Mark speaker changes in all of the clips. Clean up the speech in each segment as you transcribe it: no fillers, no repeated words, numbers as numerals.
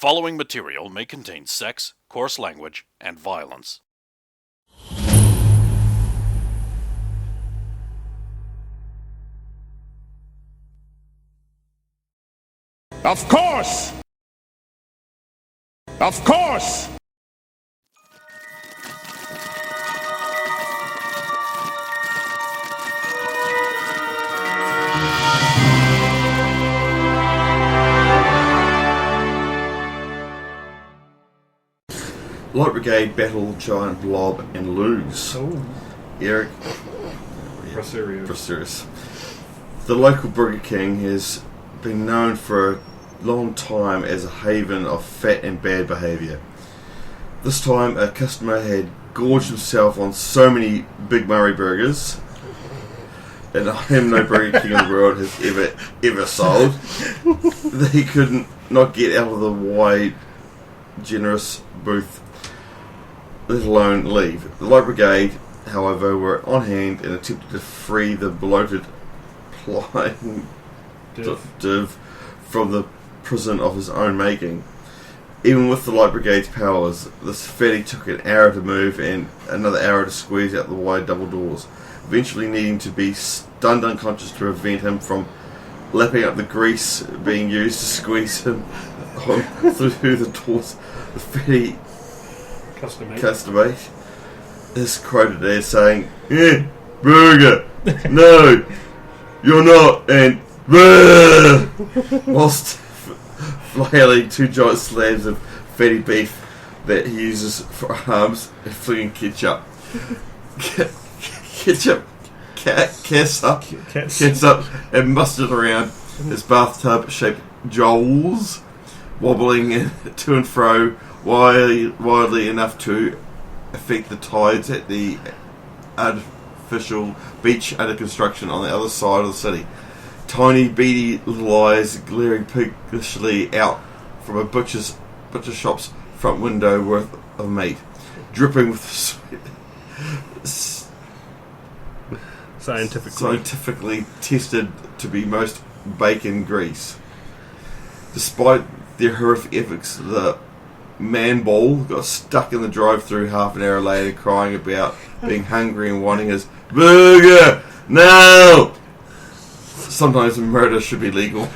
Speaker 1: following material may contain sex, coarse language, and violence.
Speaker 2: Of course! Of course!
Speaker 3: Light Brigade battle giant blob and lose.
Speaker 4: Oh.
Speaker 3: Eric Braserius. The local Burger King has been known for a long time as a haven of fat and bad behaviour. This time a customer had gorged himself on so many Big Murray burgers, and I am no Burger King in the world has ever sold, that he couldn't not get out of the wide, generous booth, let alone leave. The Light Brigade, however, were on hand and attempted to free the bloated flying div from the prison of his own making. Even with the Light Brigade's powers, this fatty took an hour to move and another hour to squeeze out the wide double doors, eventually needing to be stunned unconscious to prevent him from lapping up the grease being used to squeeze him on through the doors. The fatty customate is quoted as saying, "Yeah, burger, no, you're not," and whilst flailing two giant slabs of fatty beef that he uses for arms and flinging ketchup, ketchup and mustard around his bathtub-shaped jowls, wobbling to and fro wildly enough to affect the tides at the artificial beach under construction on the other side of the city. Tiny beady little eyes glaring piggishly out from a butcher shop's front window worth of meat, dripping with scientifically tested to be most bacon grease. Despite their horrific efforts, the man ball got stuck in the drive-thru half an hour later, crying about being hungry and wanting his burger. No! Sometimes murder should be legal.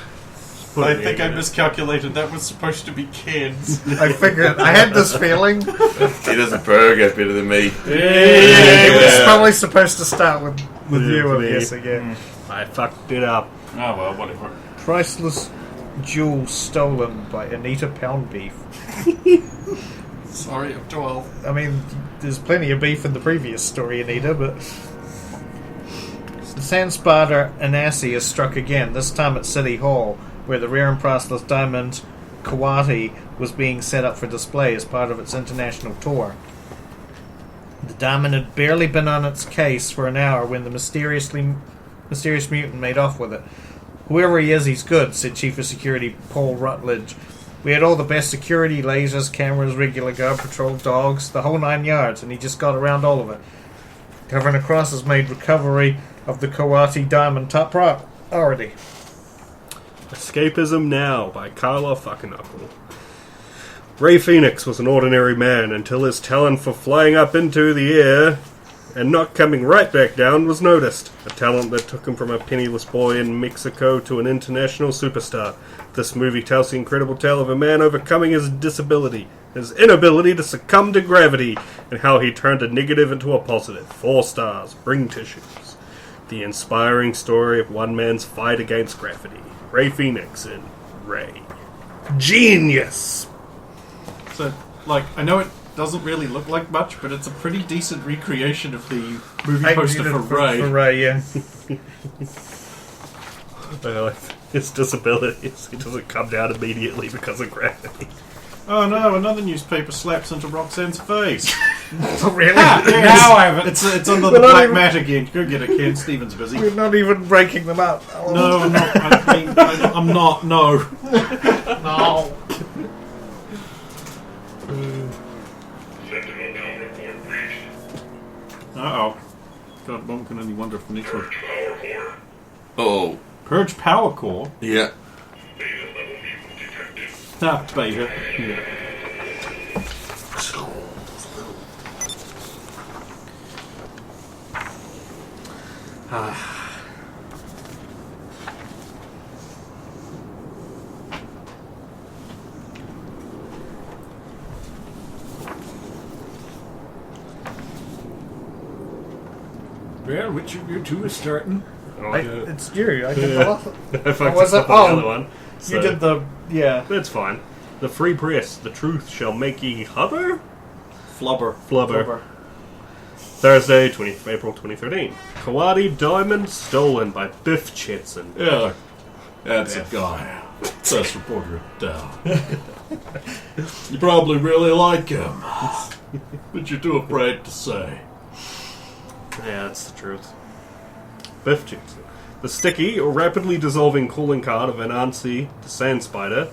Speaker 5: I think I miscalculated. That was supposed to be kids.
Speaker 4: I figured. I had this feeling.
Speaker 3: He does a burger better than me.
Speaker 4: It was probably supposed to start with you, I'm guessing. Yeah.
Speaker 6: I fucked it up.
Speaker 5: Oh well, whatever.
Speaker 4: Priceless jewel stolen by Anita Pound Beef.
Speaker 5: Sorry, I'm 12.
Speaker 4: I mean, there's plenty of beef in the previous story, Anita, but... The Sand Spider Anansi is struck again, this time at City Hall, where the rare and priceless diamond Kawati was being set up for display as part of its international tour. The diamond had barely been on its case for an hour when the mysterious mutant made off with it. "Whoever he is, he's good," said Chief of Security Paul Rutledge. "We had all the best security, lasers, cameras, regular guard patrol, dogs, the whole 9 yards, and he just got around all of it. Governor Cross has made recovery of the Kawati diamond top priority."
Speaker 6: Escapism Now by Carla Fuckinukle. Ray Phoenix was an ordinary man until his talent for flying up into the air and not coming right back down was noticed. A talent that took him from a penniless boy in Mexico to an international superstar. This movie tells the incredible tale of a man overcoming his disability, his inability to succumb to gravity, and how he turned a negative into a positive. 4 stars, bring tissues. The inspiring story of one man's fight against gravity. Ray Phoenix in Ray. Genius!
Speaker 5: So, I know it doesn't really look like much, but it's a pretty decent recreation of the movie poster for Ray.
Speaker 4: For Ray, yeah.
Speaker 6: His disabilities. He doesn't come down immediately because of gravity.
Speaker 5: Oh no, another newspaper slaps into Roxanne's face.
Speaker 4: Really?
Speaker 5: Now I have it. It's under the black mat again. Go get it, Ken. Steven's busy.
Speaker 4: We're not even breaking them up.
Speaker 5: No, I'm not. I'm not. No.
Speaker 4: No.
Speaker 5: Uh-oh. God, one can only wonder if the next one...
Speaker 3: Oh.
Speaker 5: Purge Power Core?
Speaker 3: Yeah.
Speaker 5: Ah, beta.
Speaker 6: Yeah.
Speaker 7: Well, which of you two is starting?
Speaker 4: It's you. I did the last.
Speaker 6: I fucked
Speaker 4: was
Speaker 6: up
Speaker 4: it?
Speaker 6: on the other one. So
Speaker 4: You did the
Speaker 6: That's fine. The free press, the truth shall make ye hubber?
Speaker 5: Flubber.
Speaker 6: Flubber. Thursday, 20th of April 2013. Kawadi diamond stolen by Biff Chetson.
Speaker 7: Yeah, that's a guy. Press reporter down. You probably really like him, but you're too afraid to say.
Speaker 6: Yeah, that's the truth. Biff Chetson. The sticky or rapidly dissolving calling card of Anansi, the Sand Spider,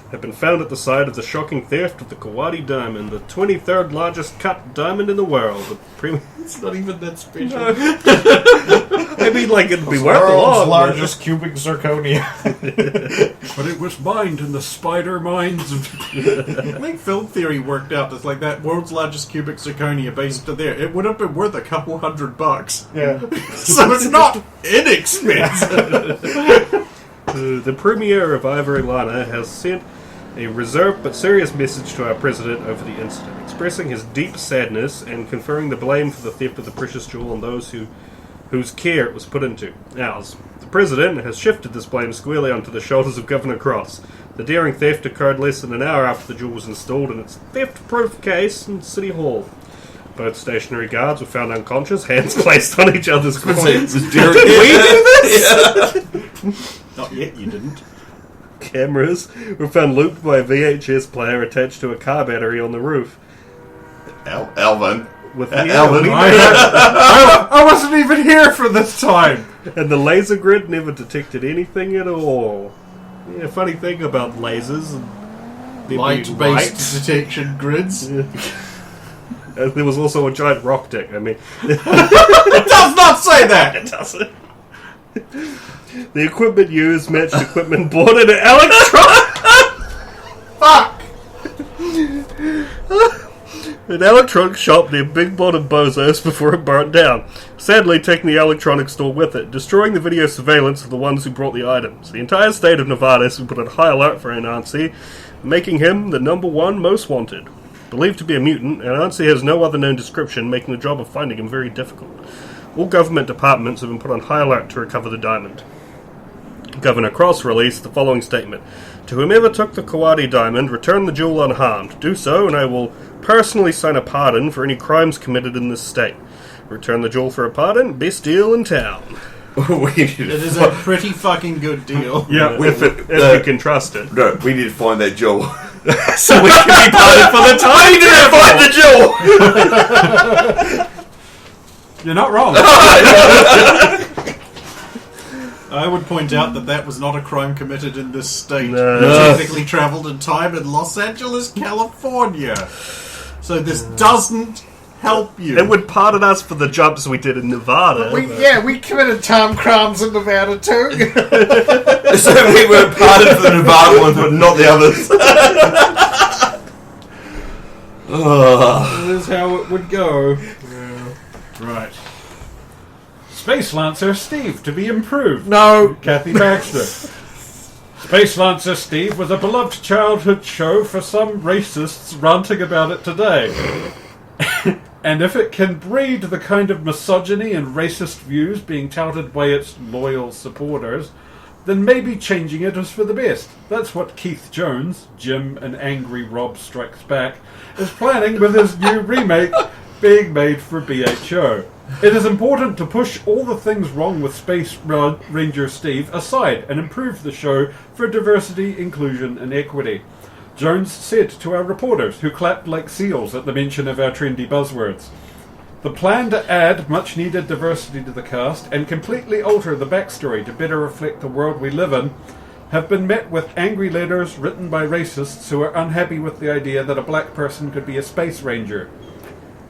Speaker 6: had been found at the site of the shocking theft of the Kawadi diamond, the 23rd largest cut diamond in the world.
Speaker 5: It's not even that special.
Speaker 6: I mean, like, it'd be worth a
Speaker 4: world's
Speaker 6: lot.
Speaker 4: largest cubic zirconia.
Speaker 7: But it was mined in the spider mines of...
Speaker 5: I think film theory worked out that's like that world's largest cubic zirconia based to there. It would have been worth a couple $100.
Speaker 4: Yeah.
Speaker 5: So it's not inexpensive.
Speaker 6: The Premier of Ivory Lana has sent a reserved but serious message to our President over the incident, expressing his deep sadness and conferring the blame for the theft of the precious jewel on those whose care it was put into. Ours. The President has shifted this blame squarely onto the shoulders of Governor Cross. The daring theft occurred less than an hour after the jewel was installed in its theft-proof case in City Hall. Both stationary guards were found unconscious, hands placed on each other's groins.
Speaker 3: Did we do this?
Speaker 5: Not yet, you didn't.
Speaker 6: Cameras were found looped by a VHS player attached to a car battery on the roof.
Speaker 3: Alvin.
Speaker 6: With
Speaker 3: Alvin.
Speaker 5: I wasn't even here for this time.
Speaker 6: And the laser grid never detected anything at all. Yeah, funny thing about lasers. And there being
Speaker 5: Light-based detection grids.
Speaker 6: And there was also a giant rock dick. I mean,
Speaker 5: It does not say that!
Speaker 6: it doesn't. The equipment used matched equipment bought at an an electronics shop near Big Bottom Bozos before it burnt down, sadly taking the electronics store with it, destroying the video surveillance of the ones who brought the items. The entire state of Nevada has been put on high alert for Anansi, making him the #1 most wanted. Believed to be a mutant, Anansi has no other known description, making the job of finding him very difficult. All government departments have been put on high alert to recover the diamond. Governor Cross released the following statement. To whomever took the Kawadi diamond, return the jewel unharmed. Do so, and I will personally sign a pardon for any crimes committed in this state. Return the jewel for a pardon, best deal in town.
Speaker 5: It is a pretty fucking good deal.
Speaker 6: Yeah, if you can trust it.
Speaker 3: No, we need to find that jewel. So we can be pardoned for the time. We need to find the jewel.
Speaker 5: You're not wrong. I would point out that was not a crime committed in this state.
Speaker 6: No.
Speaker 5: It technically travelled in time in Los Angeles, California. So this doesn't help you.
Speaker 6: It would pardon us for the jumps we did in Nevada.
Speaker 4: We committed time crimes in Nevada too.
Speaker 3: So we were pardoned for the Nevada ones, but not the others.
Speaker 7: That is how it would go. Right. Space Lancer Steve to be improved.
Speaker 4: No.
Speaker 7: Kathy Baxter. Space Lancer Steve was a beloved childhood show for some racists ranting about it today. And if it can breed the kind of misogyny and racist views being touted by its loyal supporters, then maybe changing it is for the best. That's what Keith Jones, Jim and Angry Rob Strikes Back, is planning with his new remake being made for BHO. It is important to push all the things wrong with Space Ranger Steve aside and improve the show for diversity, inclusion and equity. Jones said to our reporters, who clapped like seals at the mention of our trendy buzzwords. The plan to add much-needed diversity to the cast and completely alter the backstory to better reflect the world we live in have been met with angry letters written by racists who are unhappy with the idea that a black person could be a space ranger.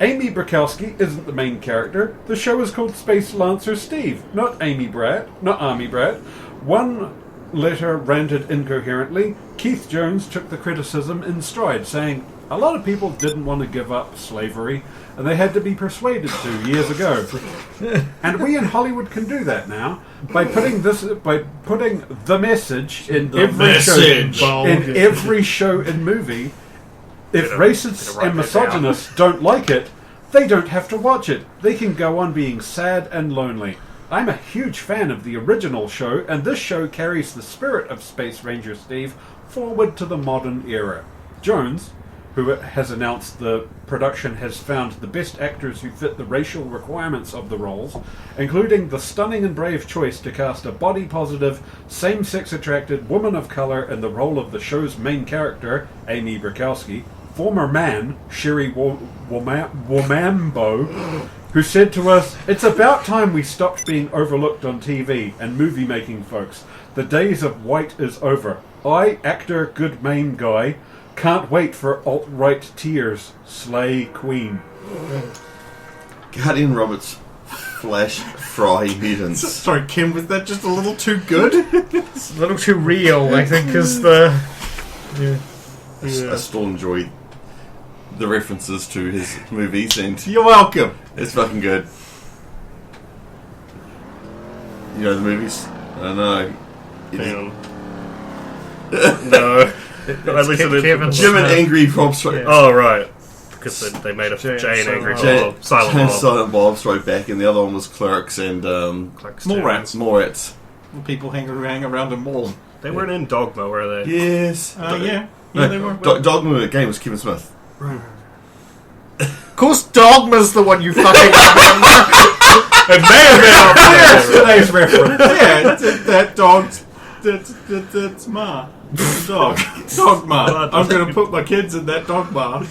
Speaker 7: Amy Brakowski isn't the main character. The show is called Space Lancer Steve, not Army Brat. One letter ranted incoherently, Keith Jones took the criticism in stride, saying, "A lot of people didn't want to give up slavery, and they had to be persuaded to years ago. And we in Hollywood can do that now by putting the message in every show and movie. If racists and misogynists don't like it, they don't have to watch it. They can go on being sad and lonely. I'm a huge fan of the original show, and this show carries the spirit of Space Ranger Steve forward to the modern era." Jones, who has announced the production has found the best actors who fit the racial requirements of the roles, including the stunning and brave choice to cast a body-positive, same-sex attracted woman of color in the role of the show's main character, Amy Brakowski, former man, Sherry Womambo, who said to us, "It's about time we stopped being overlooked on TV and movie-making folks. The days of white is over. I, actor, good main guy, can't wait for alt-right tears. Slay Queen."
Speaker 3: Guardian Roberts Flash Fry Mutants.
Speaker 5: Sorry, Kim, was that just a little too good?
Speaker 4: It's a little too real, I think, is the...
Speaker 3: I still enjoy the references to his movies, and
Speaker 5: You're welcome.
Speaker 3: it's fucking good. You know the movies? I don't know.
Speaker 6: Hang on. No. At least
Speaker 4: Kevin
Speaker 3: Jim and Angry Bob Strike.
Speaker 6: Oh, right. Because they made a
Speaker 4: Jane
Speaker 6: Jane Angry
Speaker 4: Silent
Speaker 6: Bob. Silent
Speaker 3: Jane
Speaker 6: Bob.
Speaker 3: Silent Bob Strike Back, and the other one was Clerks and
Speaker 5: Mallrats.
Speaker 3: Mallrats.
Speaker 5: People hang around a mall.
Speaker 6: They weren't in Dogma, were they?
Speaker 3: Yes.
Speaker 5: Yeah, they were.
Speaker 3: Dogma the game was Kevin Smith.
Speaker 4: Of course, Dogma's the one you fucking...
Speaker 6: It may have been up there.
Speaker 7: Today's reference.
Speaker 5: Yeah, that dog's... That's Ma. The dog. Dogma. I'm going to put my kids in that dogma.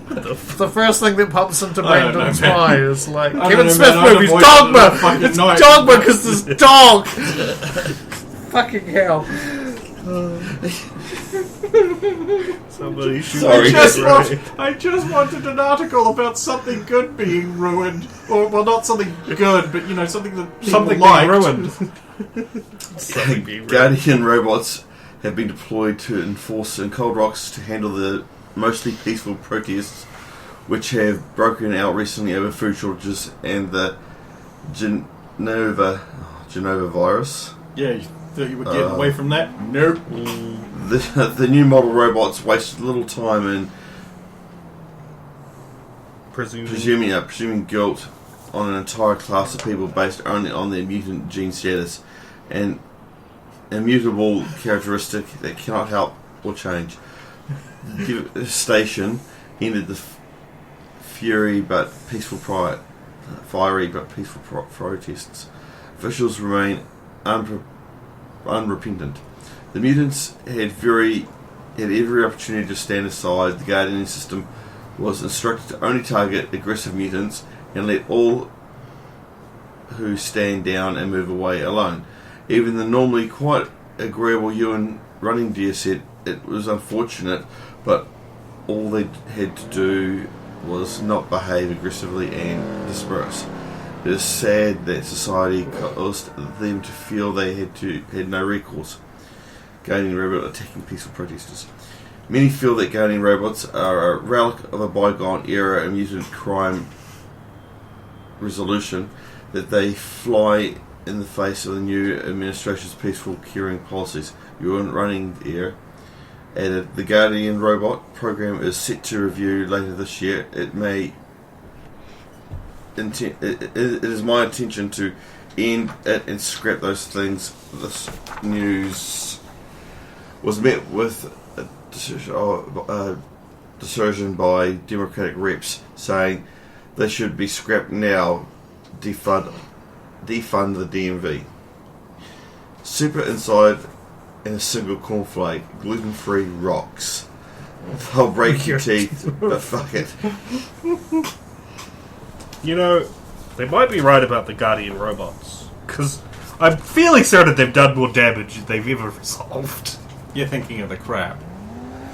Speaker 4: The first thing that pops into
Speaker 5: I don't know,
Speaker 4: Brandon's
Speaker 5: man.
Speaker 4: mind is like,
Speaker 5: I
Speaker 4: Kevin
Speaker 5: don't know,
Speaker 4: Smith
Speaker 5: man, I'd
Speaker 4: movies,
Speaker 5: avoid
Speaker 4: Dogma!
Speaker 5: it fucking
Speaker 4: It's
Speaker 5: night.
Speaker 4: Dogma because there's dog! Fucking hell.
Speaker 6: Somebody shoot
Speaker 3: Sorry.
Speaker 5: I just wanted an article about something good being ruined. Or, well, not something good, but, something that people
Speaker 7: Something
Speaker 5: liked.
Speaker 7: being ruined.
Speaker 3: Guardian robots have been deployed to enforce in Cold Rocks to handle the mostly peaceful protests which have broken out recently over food shortages and the Genova virus.
Speaker 5: Yeah, you thought you would get away from that? Nope.
Speaker 3: The new model robots wasted little time in presuming guilt on an entire class of people based only on their mutant gene status, an immutable characteristic that cannot help or change. The devastation ended the fiery but peaceful protests. Officials remain unrepentant. The mutants had every opportunity to stand aside. The Guardian system was instructed to only target aggressive mutants and let all who stand down and move away alone. Even the normally quite agreeable UN running deer said it was unfortunate, but all they had to do was not behave aggressively and disperse. It is sad that society caused them to feel they had no recourse. Guardian robot attacking peaceful protesters. Many feel that Guardian robots are a relic of a bygone era of mutant crime resolution, that they fly in the face of the new administration's peaceful curing policies. UN running air added, the Guardian robot program is set to review later this year. It is my intention to end it and scrap those things. This news was met with a decision by Democratic reps saying they should be scrapped now. Defund the DMV. Super inside and a single cornflake, gluten-free rocks. They'll break your teeth, but fuck it.
Speaker 6: They might be right about the Guardian robots. Because I'm fairly certain they've done more damage than they've ever resolved.
Speaker 5: You're thinking of the crap.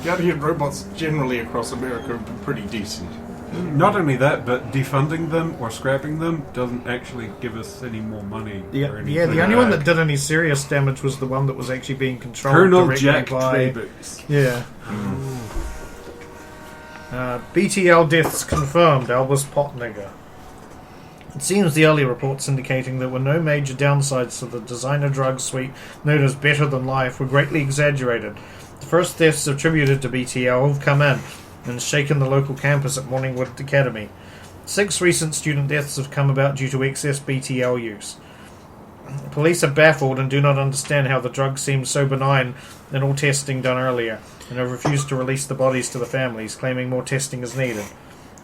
Speaker 5: Guardian robots generally across America have been pretty decent.
Speaker 7: Not only that, but defunding them or scrapping them doesn't actually give us any more money. Or anything.
Speaker 4: The only one that did any serious damage was the one that was actually being controlled
Speaker 7: Colonel
Speaker 4: directly
Speaker 7: Jack
Speaker 4: by...
Speaker 7: Trebus.
Speaker 4: Yeah. BTL deaths confirmed, Albus Potnigger. It seems the early reports indicating there were no major downsides to the designer drug suite known as Better Than Life were greatly exaggerated. The first deaths attributed to BTL have come in and shaken the local campus at Morningwood Academy. 6 recent student deaths have come about due to excess BTL use. Police are baffled and do not understand how the drug seems so benign in all testing done earlier, and have refused to release the bodies to the families, claiming more testing is needed.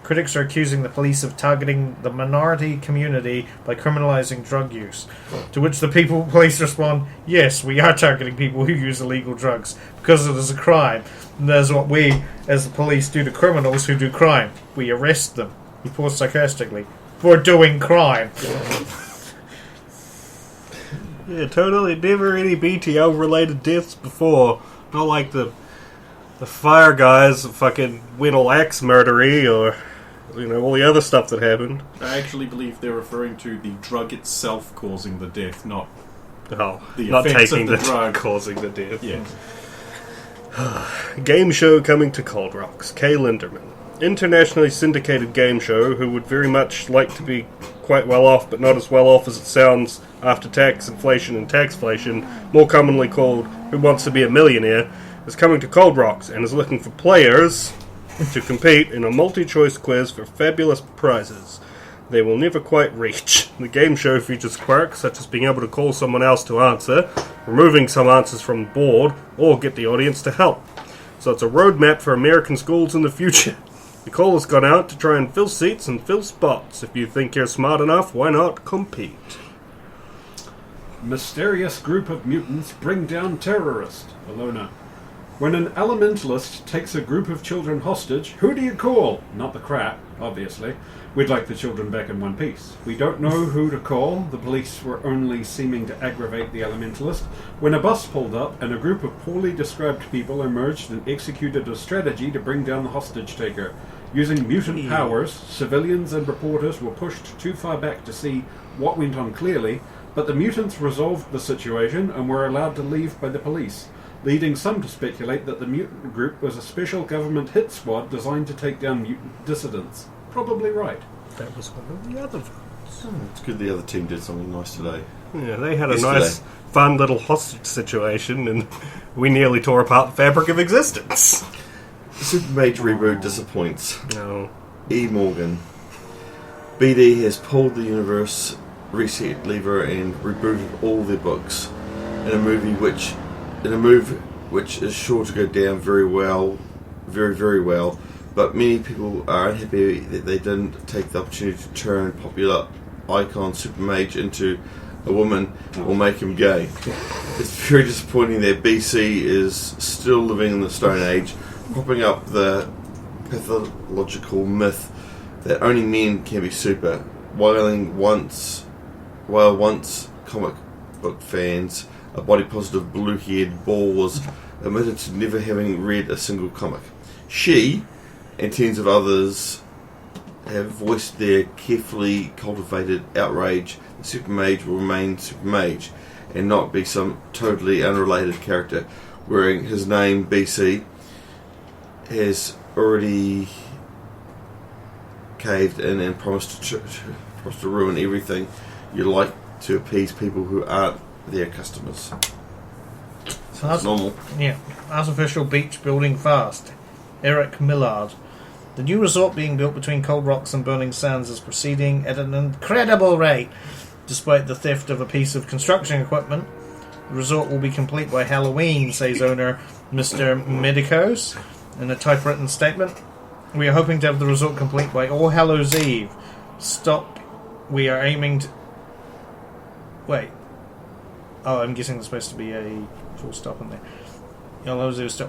Speaker 4: Critics are accusing the police of targeting the minority community by criminalizing drug use. To which the police respond, yes, we are targeting people who use illegal drugs, because it is a crime. And that is what we, as the police, do to criminals who do crime. We arrest them, he paused sarcastically, for doing crime.
Speaker 6: Yeah, totally. Never any BTL-related deaths before. Not like the fire guys fucking went all axe murdery or, all the other stuff that happened.
Speaker 5: I actually believe they're referring to the drug itself causing the death, not the
Speaker 6: not
Speaker 5: effects
Speaker 6: taking
Speaker 5: of the
Speaker 6: the
Speaker 5: drug
Speaker 6: causing the death.
Speaker 5: Yeah.
Speaker 6: Game show coming to Cold Rocks. Kay Linderman. Internationally syndicated game show who would very much like to be quite well off, but not as well off as it sounds after tax, inflation, and taxflation, more commonly called Who Wants to Be a Millionaire, is coming to Cold Rocks and is looking for players to compete in a multi-choice quiz for fabulous prizes they will never quite reach. The game show features quirks such as being able to call someone else to answer, removing some answers from the board, or get the audience to help. So it's a roadmap for American schools in the future. The call has gone out to try and fill seats and fill spots. If you think you're smart enough, why not compete?
Speaker 7: Mysterious group of mutants bring down terrorist. Alona. When an elementalist takes a group of children hostage, who do you call? Not the crap, obviously. We'd like the children back in one piece. We don't know who to call. The police were only seeming to aggravate the elementalist when a bus pulled up and a group of poorly described people emerged and executed a strategy to bring down the hostage taker. Using mutant powers, civilians and reporters were pushed too far back to see what went on clearly, but the mutants resolved the situation and were allowed to leave by the police, leading some to speculate that the mutant group was a special government hit squad designed to take down mutant dissidents. Probably right.
Speaker 6: That was one of the other votes.
Speaker 3: It's good the other team did something nice today.
Speaker 6: Yeah, they had a
Speaker 3: Yesterday.
Speaker 6: nice, fun little hostage situation, and we nearly tore apart the fabric of existence.
Speaker 3: The Super Mage reboot disappoints.
Speaker 6: No.
Speaker 3: E. Morgan. BD has pulled the universe reset lever and rebooted all their books in a move which is sure to go down very well, very, very well. But many people are unhappy that they didn't take the opportunity to turn popular icon Super Mage into a woman or make him gay. It's very disappointing that BC is still living in the Stone Age, propping up the pathological myth that only men can be super, while once comic book fans are body positive blue-haired bores admitted to never having read a single comic. She and tens of others have voiced their carefully cultivated outrage that Super Mage will remain Super Mage and not be some totally unrelated character, wearing his name BC has already caved in and promised to ruin everything you like to appease people who aren't their customers.
Speaker 4: So
Speaker 3: It's normal.
Speaker 4: Yeah. Artificial beach building fast. Eric Millard. The new resort being built between Cold Rocks and Burning Sands is proceeding at an incredible rate. Despite the theft of a piece of construction equipment, the resort will be complete by Halloween, says owner Mr. Medicos in a typewritten statement. We are hoping to have the resort complete by All Hallows Eve. Stop. We are aiming to... Wait. Oh, I'm guessing there's supposed to be a full stop in there.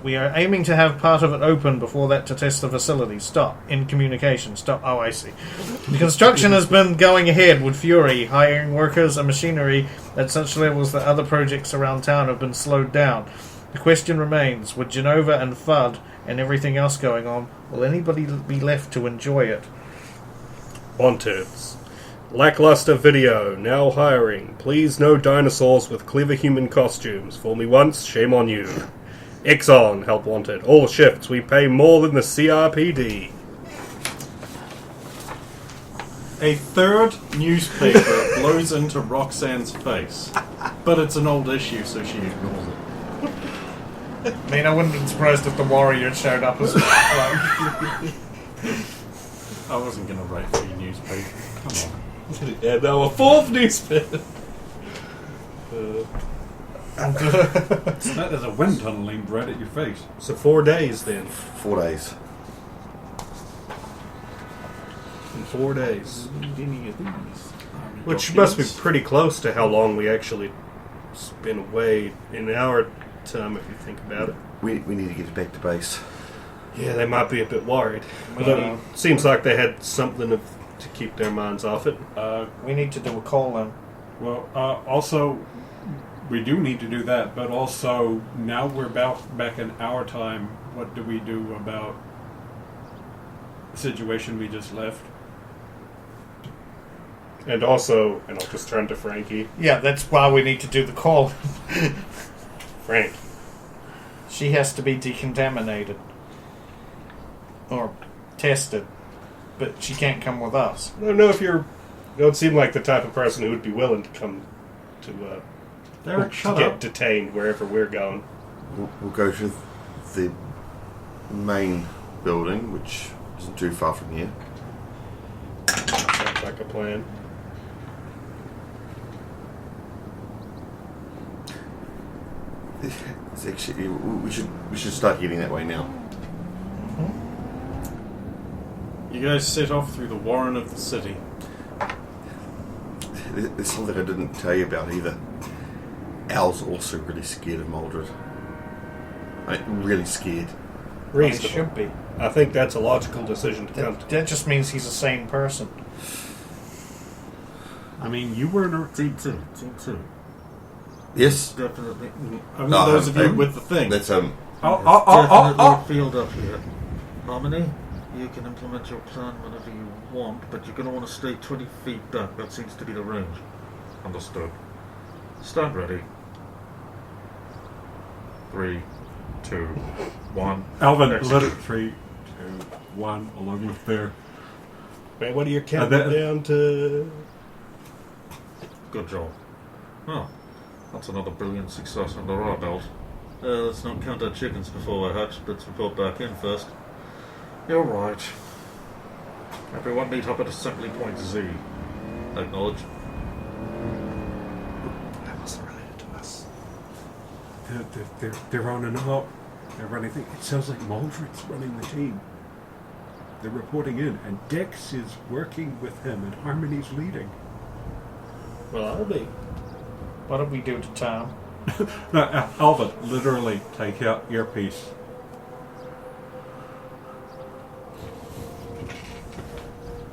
Speaker 4: We are aiming to have part of it open before that to test the facility. Stop. In communication. Stop. Oh, I see. The construction has been going ahead with fury, hiring workers and machinery at such levels that other projects around town have been slowed down. The question remains, with Genova and FUD and everything else going on, will anybody be left to enjoy it?
Speaker 6: Wanted. Lackluster video, now hiring. Please no dinosaurs with clever human costumes. Fool me once, shame on you. Exxon, help wanted. All shifts, we pay more than the CRPD.
Speaker 5: A third newspaper blows into Roxanne's face. But it's an old issue, so she ignores it.
Speaker 4: I mean, I wouldn't have been surprised if the Warrior showed up as well.
Speaker 5: I wasn't going to write for your newspaper. Come on.
Speaker 6: Yeah, no, a fourth newspaper.
Speaker 7: That is a wind tunnel aimed right at your face.
Speaker 6: So 4 days then.
Speaker 3: 4 days.
Speaker 6: In 4 days.
Speaker 5: Any of these?
Speaker 6: Which must be pretty close to how long we actually spent away in our time, if you think about it.
Speaker 3: We need to get back to base.
Speaker 6: Yeah, they might be a bit worried. But it seems like they had something to keep their minds off it.
Speaker 4: We need to do a call then.
Speaker 7: Well, also, we do need to do that, but also, now we're back in our time. What do we do about the situation we just left?
Speaker 6: And also, and I'll just turn to Frankie.
Speaker 4: Yeah, that's why we need to do the call.
Speaker 6: Frank.
Speaker 4: She has to be decontaminated. Or tested. But she can't come with us.
Speaker 6: I don't know if you don't seem like the type of person who would be willing to come to
Speaker 5: Derek, shut
Speaker 6: get
Speaker 5: up.
Speaker 6: detained wherever we're going.
Speaker 3: We'll go to the main building, which isn't too far from here.
Speaker 6: Sounds like a plan.
Speaker 3: It's actually, we should start getting that way now.
Speaker 5: You guys set off through the warren of the city.
Speaker 3: There's something I didn't tell you about either. Al's also really scared of Maldred. Really scared.
Speaker 4: He
Speaker 6: Reasonable.
Speaker 4: should be.
Speaker 6: I think that's a logical decision to come to.
Speaker 4: That just means he's a sane person.
Speaker 7: I mean, you were in a...
Speaker 8: Team 2.
Speaker 3: Yes?
Speaker 8: Definitely.
Speaker 5: I mean, those of you with the thing.
Speaker 3: That's
Speaker 8: Definitely field up here. Harmony, you can implement your plan whenever you want, but you're going to want to stay 20 feet back. That seems to be the range. Understood. Stand ready. 3, 2, 1.
Speaker 7: Alvin, let it 3, 2, 1, along with their...
Speaker 6: Wait, what are you counting down to?
Speaker 8: Good job. Oh, that's another brilliant success under our belt. Let's not count our chickens before they hatch. Let's report back in first. You're right. Everyone meet up at assembly point Z. Acknowledge.
Speaker 6: That wasn't related to us.
Speaker 7: They're on and up. They're running things. It sounds like Maldred's running the team. They're reporting in, and Dex is working with him, and Harmony's leading.
Speaker 6: Well, I'll be.
Speaker 4: What did we do to Tom?
Speaker 7: No, Alvin, literally take out earpiece.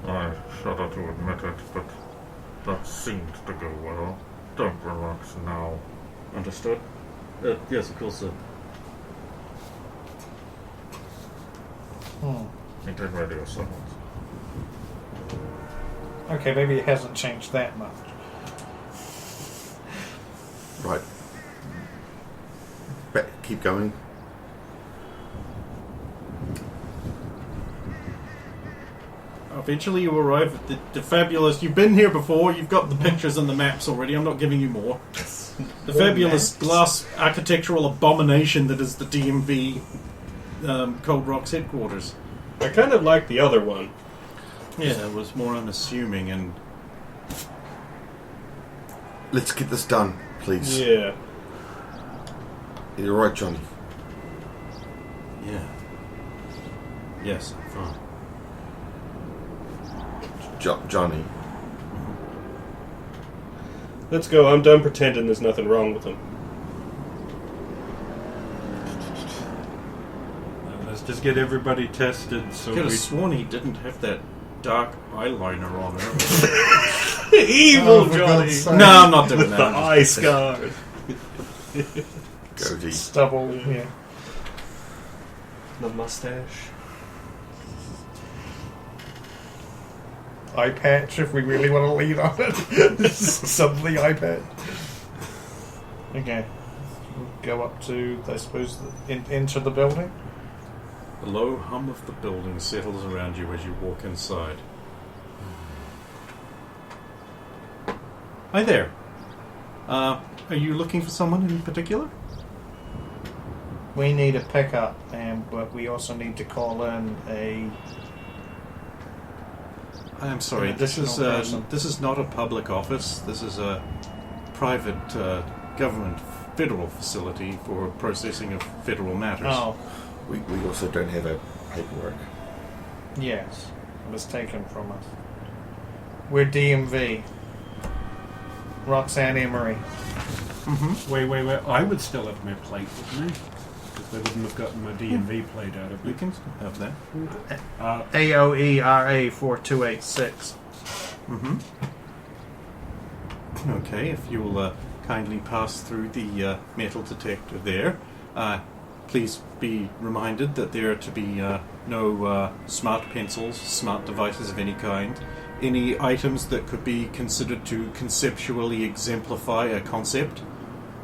Speaker 8: I shudder to admit it, but that seemed to go well. Don't relax now. Understood? Yes, of course, sir. Maintain radio silence.
Speaker 4: Okay, maybe it hasn't changed that much.
Speaker 3: Right. Keep going.
Speaker 5: Eventually you arrive at the fabulous... You've been here before, you've got the pictures and the maps already, I'm not giving you more. The fabulous glass architectural abomination that is the DMV Cold Rock's headquarters.
Speaker 6: I kind of like the other one.
Speaker 5: Yeah, it was more unassuming and...
Speaker 3: Let's get this done, please.
Speaker 6: Yeah.
Speaker 3: You're right, Johnny.
Speaker 5: Yeah. Yes, fine.
Speaker 3: Johnny.
Speaker 6: Let's go. I'm done pretending there's nothing wrong with him.
Speaker 7: Let's just get everybody tested so
Speaker 5: I could
Speaker 7: we...
Speaker 5: have sworn he didn't have that dark eyeliner on earlier.
Speaker 6: Evil
Speaker 4: for
Speaker 6: Johnny.
Speaker 4: God's sake.
Speaker 5: No, I'm not doing
Speaker 6: With the
Speaker 5: that.
Speaker 6: eye scar.
Speaker 3: Goatee.
Speaker 4: Stubble, yeah.
Speaker 6: The mustache.
Speaker 4: Eye patch, if we really want to lead on it. Suddenly eye patch. Okay. Go up to, I suppose, enter the building.
Speaker 5: The low hum of the building settles around you as you walk inside. Hi there. Are you looking for someone in particular?
Speaker 4: We need a pickup, but we also need to call in a...
Speaker 5: I'm sorry, this is not a public office. This is a private government federal facility for processing of federal matters.
Speaker 4: Oh,
Speaker 3: We also don't have our paperwork.
Speaker 4: yes. It was taken from us. We're DMV. Roxanne Emery.
Speaker 7: Wait. I would still have my plate with me. Because they wouldn't have gotten my DMV plate out of
Speaker 5: You
Speaker 7: me.
Speaker 5: can have that.
Speaker 4: AOERA 4286.
Speaker 5: Okay, if you'll kindly pass through the metal detector there. Please be reminded that there are to be no smart pencils, smart devices of any kind. Any items that could be considered to conceptually exemplify a concept.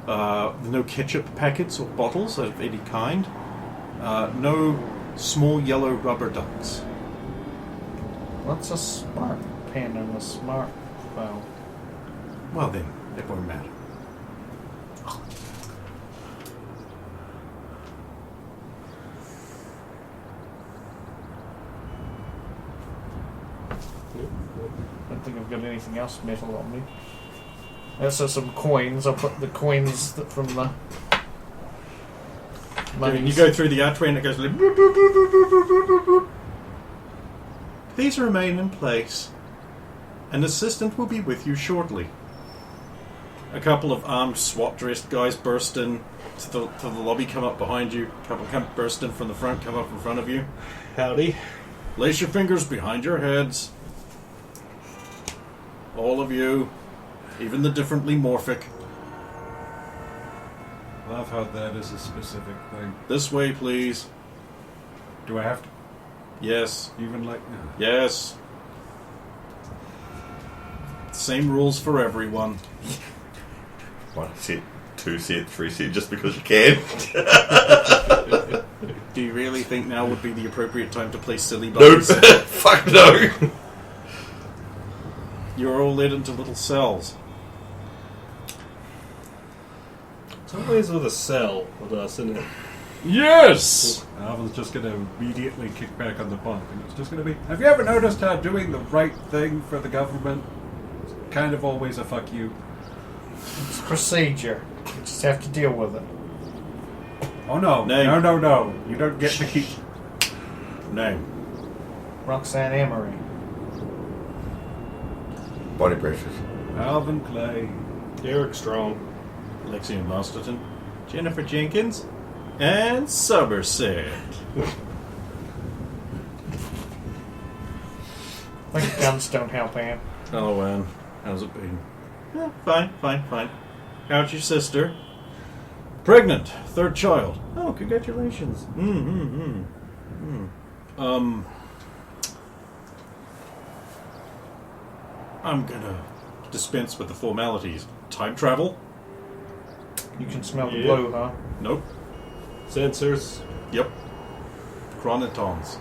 Speaker 5: No ketchup packets or bottles of any kind. No small yellow rubber ducks.
Speaker 4: What's a smart pen and a smart phone?
Speaker 5: Well then, it won't matter.
Speaker 4: I don't think I've got anything else metal on me. There's some coins. I'll put the coins from the...
Speaker 5: You go through the archway and it goes like... boop, boop, boop, boop, boop, boop, boop, boop. Please remain in place. An assistant will be with you shortly. A couple of armed SWAT-dressed guys burst in to the lobby, come up behind you. Couple come burst in from the front, come up in front of you.
Speaker 6: Howdy.
Speaker 5: Place your fingers behind your heads. All of you. Even the differently morphic.
Speaker 7: Love how that is a specific thing.
Speaker 5: This way, please.
Speaker 7: Do I have to
Speaker 5: Yes.
Speaker 7: even like...
Speaker 5: Yes. Same rules for everyone.
Speaker 3: 1 set, 2 set, 3 set, just because you can.
Speaker 5: Do you really think now would be the appropriate time to play silly
Speaker 3: No.
Speaker 5: buttons?
Speaker 3: Fuck no.
Speaker 5: You're all led into little cells.
Speaker 6: It's always with a cell with us, isn't it?
Speaker 7: Yes! Alvin's just going to immediately kick back on the bunk, and it's just going to be, have you ever noticed how doing the right thing for the government is kind of always a fuck you?
Speaker 4: It's procedure. You just have to deal with it.
Speaker 7: Oh no,
Speaker 5: Name.
Speaker 7: no. You don't get to keep...
Speaker 5: Name.
Speaker 4: Roxanne Emery.
Speaker 3: Body pressures.
Speaker 7: Alvin Clay.
Speaker 6: Derek Strong.
Speaker 5: Lexian Masterton. Jennifer Jenkins. And Somerset.
Speaker 4: I think guns don't help, Anne.
Speaker 5: Hello, Anne. How's it been? Yeah, fine. How's your sister? Pregnant. 3rd child. Oh, congratulations. I'm gonna dispense with the formalities. Time travel?
Speaker 4: You can smell the
Speaker 6: Yeah.
Speaker 4: blue, huh?
Speaker 5: Nope.
Speaker 6: Sensors.
Speaker 5: Yep. Chronotons.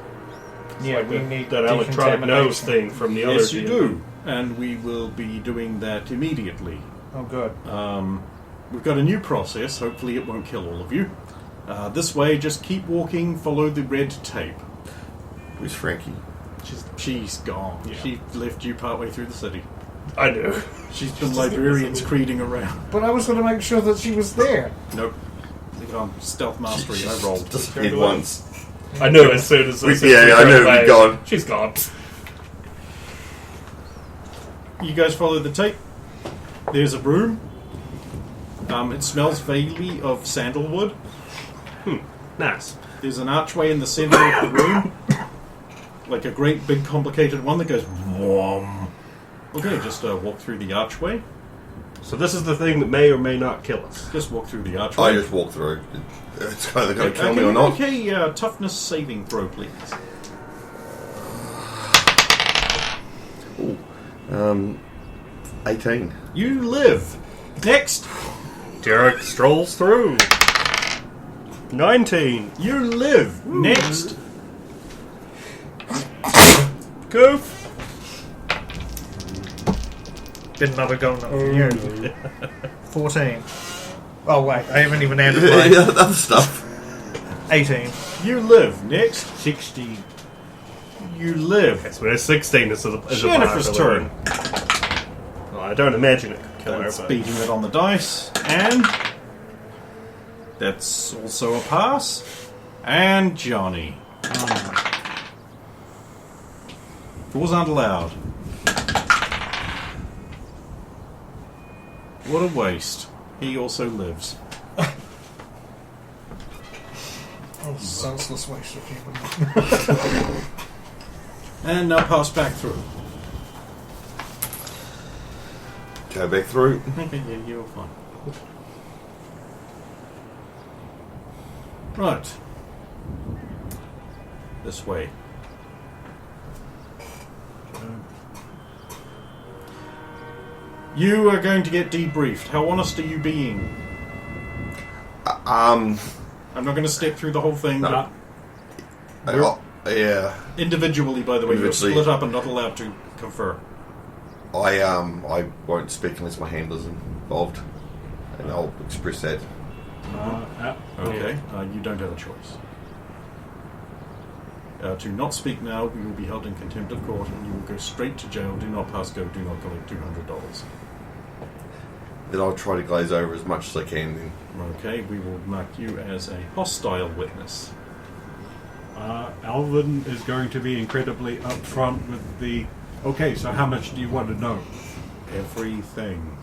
Speaker 4: Yeah,
Speaker 6: Like
Speaker 4: we
Speaker 6: that-
Speaker 4: need
Speaker 6: that electronic nose
Speaker 4: decontamination.
Speaker 6: thing from the
Speaker 5: Yes,
Speaker 6: other
Speaker 5: you
Speaker 6: DMV.
Speaker 5: do. And we will be doing that immediately.
Speaker 4: Oh, good.
Speaker 5: We've got a new process. Hopefully it won't kill all of you. This way, just keep walking, follow the red tape.
Speaker 3: Who's Frankie?
Speaker 5: She's gone.
Speaker 6: Yeah.
Speaker 5: She left you partway through the city.
Speaker 6: I do.
Speaker 5: She's been librarians creeding around.
Speaker 4: But I was going to make sure that she was there.
Speaker 5: Nope. Leave it on stealth mastery. I rolled.
Speaker 3: Disappeared once.
Speaker 6: I knew as soon as
Speaker 3: I knew it'd be gone.
Speaker 6: She's gone.
Speaker 5: You guys follow the tape. There's a room. It smells vaguely of sandalwood.
Speaker 6: Nice.
Speaker 5: There's an archway in the center of the room. Like a great big complicated one that goes whom. Okay, just walk through the archway.
Speaker 6: So this is the thing that may or may not kill us.
Speaker 5: Just walk through the archway.
Speaker 3: I just walk through. It's kind of going to kill me or not.
Speaker 5: Okay, toughness saving throw, please.
Speaker 3: Ooh. 18.
Speaker 5: You live. Next.
Speaker 6: Derek strolls through. 19.
Speaker 5: You live. Next.
Speaker 6: Goof.
Speaker 4: Been another goal not for you. 14. Oh wait, I haven't even added my
Speaker 3: Yeah, other stuff.
Speaker 4: 18.
Speaker 5: You live. Next.
Speaker 7: 16.
Speaker 5: You live.
Speaker 6: That's where 16 is a
Speaker 5: Jennifer's turn.
Speaker 6: Well, I don't imagine it could kill her,
Speaker 5: That's
Speaker 6: but...
Speaker 5: beating it on the dice. And that's also a pass. And Johnny. Fools aren't allowed. What a waste. He also lives.
Speaker 4: Oh, senseless waste of human.
Speaker 5: And now pass back through.
Speaker 3: Go back through.
Speaker 5: Okay, yeah, you're fine. Right. This way. You are going to get debriefed. How honest are you being? I'm not going to step through the whole thing.
Speaker 3: No.
Speaker 5: But
Speaker 3: Yeah.
Speaker 5: individually, by the way, you're
Speaker 3: Individually.
Speaker 5: split up and not allowed to confer.
Speaker 3: I won't speak unless my handler's involved, and I'll express that.
Speaker 5: Okay, you don't have a choice. To not speak now, you will be held in contempt of court, and you will go straight to jail. Do not pass go. Do not collect $200.
Speaker 3: Then I'll try to glaze over as much as I can. Then.
Speaker 5: Okay, we will mark you as a hostile witness.
Speaker 7: Alvin is going to be incredibly upfront with the... Okay, so how much do you want to know?
Speaker 5: Everything.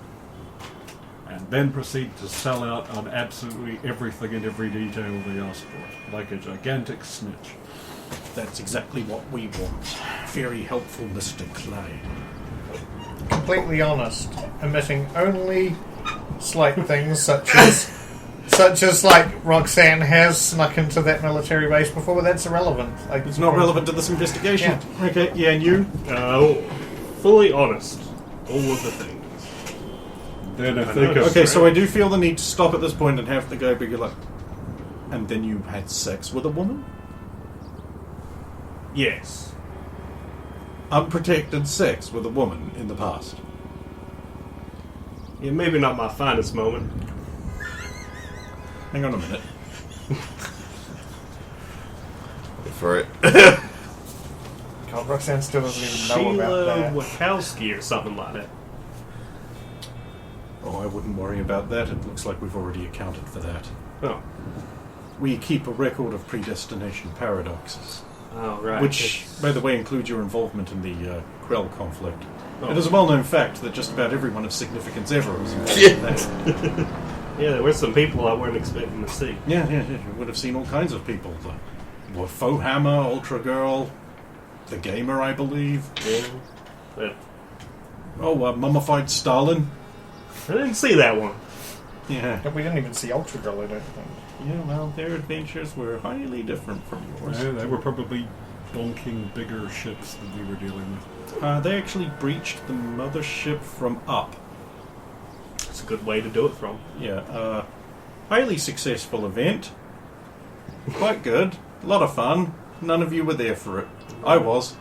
Speaker 7: And then proceed to sell out on absolutely everything and every detail they ask for. Like a gigantic snitch.
Speaker 5: That's exactly what we want. Very helpful, Mr. Clay.
Speaker 4: Completely honest, omitting only slight things such as like Roxanne has snuck into that military base before, but that's irrelevant. Like,
Speaker 5: It's not relevant to this investigation.
Speaker 4: Yeah.
Speaker 5: Okay, yeah, and you?
Speaker 6: Fully honest. All of the things.
Speaker 7: Then I think of...
Speaker 5: Okay, so I do feel the need to stop at this point and have to go bigger, like... And then you had sex with a woman?
Speaker 6: Yes.
Speaker 5: Unprotected sex with a woman in the past.
Speaker 6: Yeah, maybe not my finest moment.
Speaker 5: Hang on a minute.
Speaker 3: Wait for it.
Speaker 4: God, Roxanne still doesn't even know
Speaker 6: Sheila
Speaker 4: about that.
Speaker 6: Wachowski or something like that.
Speaker 5: Oh, I wouldn't worry about that. It looks like we've already accounted for that.
Speaker 6: Oh.
Speaker 5: We keep a record of predestination paradoxes.
Speaker 6: Oh, right.
Speaker 5: Which, by the way, includes your involvement in the Krell conflict.
Speaker 6: Oh.
Speaker 5: It is a well-known fact that just about everyone of significance ever was involved in that.
Speaker 6: Yeah, there were some people I weren't expecting to see.
Speaker 5: Yeah. You would have seen all kinds of people. The Fohammer, Ultra Girl, the Gamer, I believe.
Speaker 6: Yeah. But
Speaker 5: Mummified Stalin.
Speaker 6: I didn't see that one.
Speaker 5: Yeah.
Speaker 4: But we didn't even see Ultra Girl, I don't think.
Speaker 5: Yeah, well, their adventures were highly different from yours.
Speaker 7: Yeah, they were probably bonking bigger ships than we were dealing with.
Speaker 5: They actually breached the mothership from up.
Speaker 6: It's a good way to do it from.
Speaker 5: Yeah, highly successful event. Quite good. A lot of fun. None of you were there for it. I was.